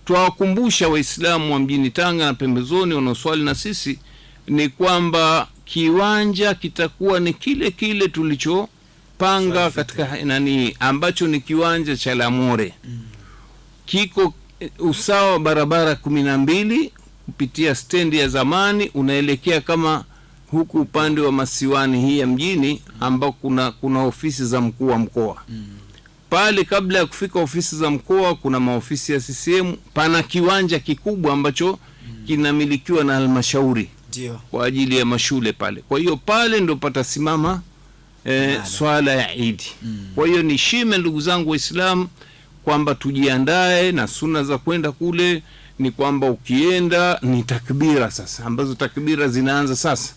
tuwakumbusha Waislamu wa mjini Tanga na pembezoni wanaoswali na sisi ni kwamba kiwanja kitakuwa ni kile kile tulichopanga katika nani, ambacho ni kiwanja cha Lamore. Kiko usawa barabara 12 kupitia stendi ya zamani, unaelekea kama huku upande wa Masiwani hii ya mjini, ambao kuna ofisi za mkuu wa mkoa. Pale kabla ya kufika ofisi za mkoa kuna maofisi ya CCM, pana kiwanja kikubwa ambacho kinamilikiwa na halmashauri kwa ajili ya mashule pale. Kwa hiyo pale ndo patasimama swala ya Eid. Kwa hiyo ni shime, ndugu zangu Waislamu, kwamba tujiandae na sunna za kwenda kule. Ni kwamba ukienda ni takbira sasa, ambazo takbira zinaanza sasa,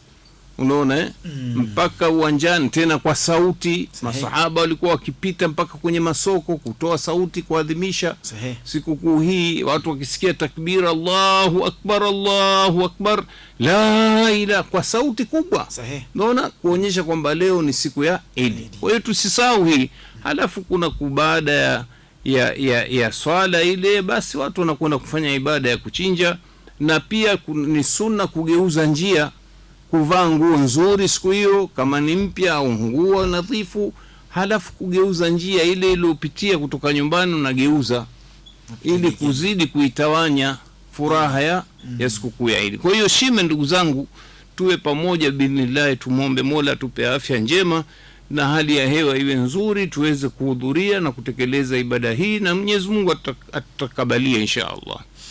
unaona mpaka uwanjani, tena kwa sauti. Masahaba walikuwa wakipita mpaka kwenye masoko kutoa sauti kuadhimisha sikukuu hii, watu wakisikia takbira Allahu akbar, Allahu akbar, la ilaha, kwa sauti kubwa, unaona, kuonyesha kwamba leo ni siku ya Eid. Kwa hiyo tusisahau hili. Halafu kuna baada ya swala ile, basi watu wanakwenda kufanya ibada ya kuchinja, na pia ni sunna kugeuza njia, kuvaa nguo nzuri siku hiyo kama ni mpya au nguo nadhifu, halafu kugeuza njia ile iliyopitia kutoka nyumbani, unageuza ili kuzidi kuitawanya furaha ya sikukuu ya Eid. Kwa hiyo shime, ndugu zangu, tuwe pamoja biidhnillah, tumwombe Mola tupe afya njema na hali ya hewa iwe nzuri, tuweze kuhudhuria na kutekeleza ibada hii, na Mwenyezi Mungu atutakabalia insha Allah.